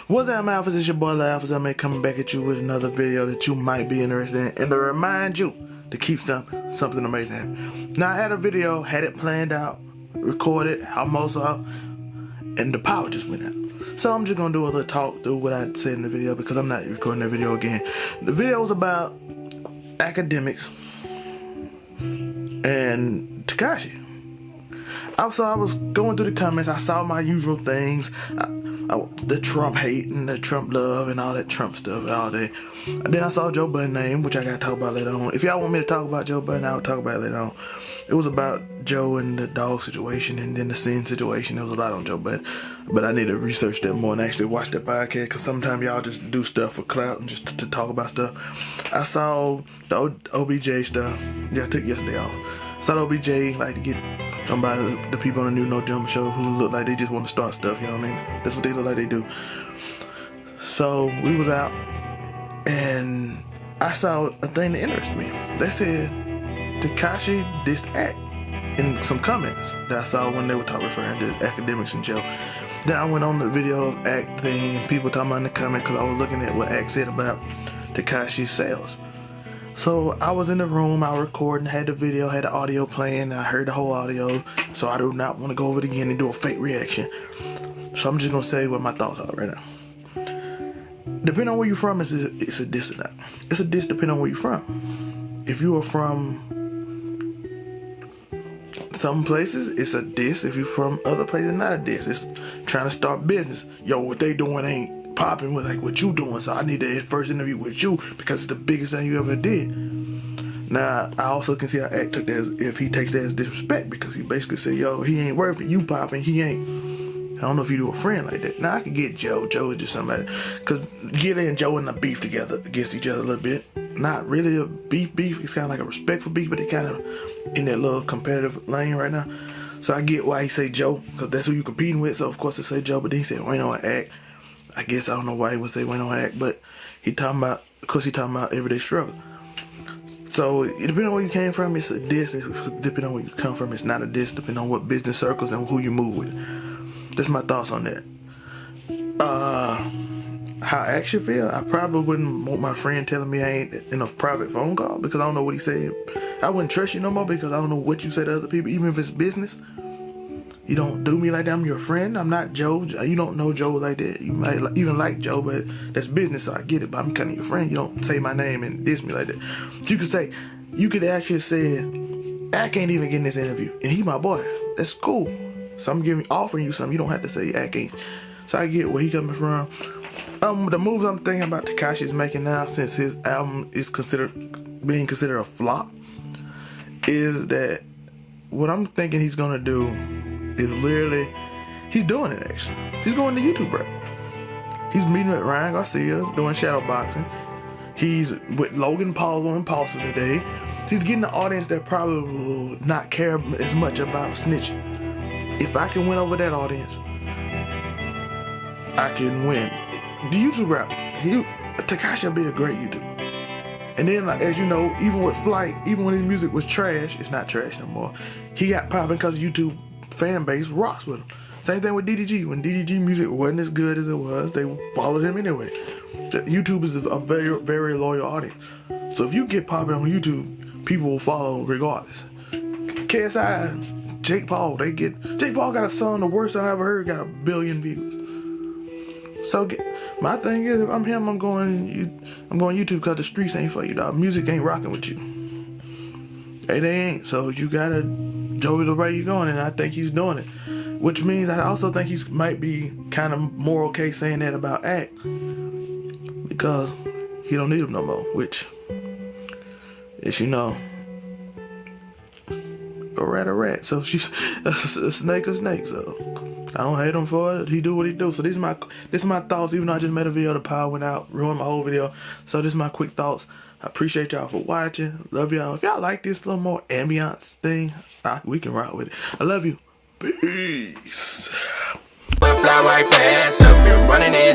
What's up, Alphas? It's your boy Alphas. I'm coming back at you with another video that you might be interested in, and to remind you to keep stumping. Something amazing happened. Now I had a video, had it planned out, recorded, almost out, and the power just went out. So I'm just gonna do a little talk through what I said in the video because I'm not recording the video again. The video was about Akademiks and Tekashi. Also, I was going through the comments. I saw my usual things. The Trump hate and the Trump love and all that Trump stuff all day. And then I saw Joe Budden's name, which I gotta talk about later on. If y'all want me to talk about Joe Budden, I'll talk about it later on. It was about Joe and the dog situation and then the sin situation. There was a lot on Joe Budden, but I need to research that more and actually watch that podcast because sometimes y'all just do stuff for clout and just to talk about stuff. I saw the OBJ stuff. Yeah, I took yesterday off. Saw the OBJ like to get somebody, the people on the new No Jumper show who look like they just want to start stuff, you know what I mean? That's what they look like they do. So we was out and I saw a thing that interested me. They said Tekashi dissed Act in some comments that I saw when they were referring to Akademiks and Joe. Then I went on the video of Act thing and people talking about in the comments because I was looking at what Act said about Tekashi's sales. So I was in the room, I was recording, had the video, had the audio playing, and I heard the whole audio, so I do not want to go over it again and do a fake reaction. So I'm just going to say what my thoughts are right now. Depending on where you're from, it's a diss or not. It's a diss depending on where you're from. If you are from some places, it's a diss. If you're from other places, it's not a diss. It's trying to start business. Yo, what they doing ain't popping with like what you doing, so I need to first interview with you because it's the biggest thing you ever did. Now I also can see how Act took that as, if he takes that as disrespect, because he basically said, yo, he ain't worth it, you popping, he ain't. I don't know if you do a friend like that. Now I could get Joe is just somebody, because Gillie and Joe in a beef together against each other a little bit. Not really a beef, it's kind of like a respectful beef, but they kind of in that little competitive lane right now. So I get why he say Joe, because that's who you competing with, so of course they say Joe, but then he said, well, you know, Act. I guess I don't know why he would say wait on Act, but he talking about, of course he talking about everyday struggle. So depending on where you came from, it's a diss. Depending on where you come from, it's not a diss. Depending on what business circles and who you move with. That's my thoughts on that. How I actually feel, I probably wouldn't want my friend telling me I ain't in a private phone call because I don't know what he said. I wouldn't trust you no more because I don't know what you say to other people, even if it's business. You don't do me like that. I'm your friend. I'm not Joe. You don't know Joe like that. You might even like Joe, but that's business, so I get it. But I'm kind of your friend. You don't say my name and diss me like that. You could actually say, I can't even get in this interview, and he my boy. That's cool. So I'm offering you something. You don't have to say I can't. So I get where he coming from. The moves I'm thinking about Tekashi is making now, since his album is being considered a flop, is that what I'm thinking he's gonna do is literally, he's doing it actually. He's going to YouTube rap. He's meeting with Ryan Garcia, doing shadow boxing. He's with Logan Paul on Impulsive today. He's getting the audience that probably will not care as much about snitching. If I can win over that audience, I can win. The YouTube rap, Tekashi will be a great YouTuber. And then, like, as you know, even with Flight, even when his music was trash, it's not trash no more. He got popping because YouTube fan base rocks with him. Same thing with DDG. When DDG music wasn't as good as it was, they followed him anyway. YouTube is a very, very loyal audience. So if you get popular on YouTube, people will follow regardless. KSI, Jake Paul got a song, the worst song I ever heard, got 1 billion views. So my thing is, if I'm him, I'm going YouTube because the streets ain't for you, dog. Music ain't rocking with you. Hey, they ain't. So you gotta go the way you're going, and I think he's doing it. Which means I also think he might be kind of more okay saying that about Act because he don't need him no more. Which, as you know, a rat. So she's a snake. So I don't hate him for it. He do what he do. So this is my thoughts. Even though I just made a video, the power went out, ruined my whole video. So this is my quick thoughts. I appreciate y'all for watching. Love y'all. If y'all like this little more ambiance thing, we can rock with it. I love you. Peace. Fly right past up and running it.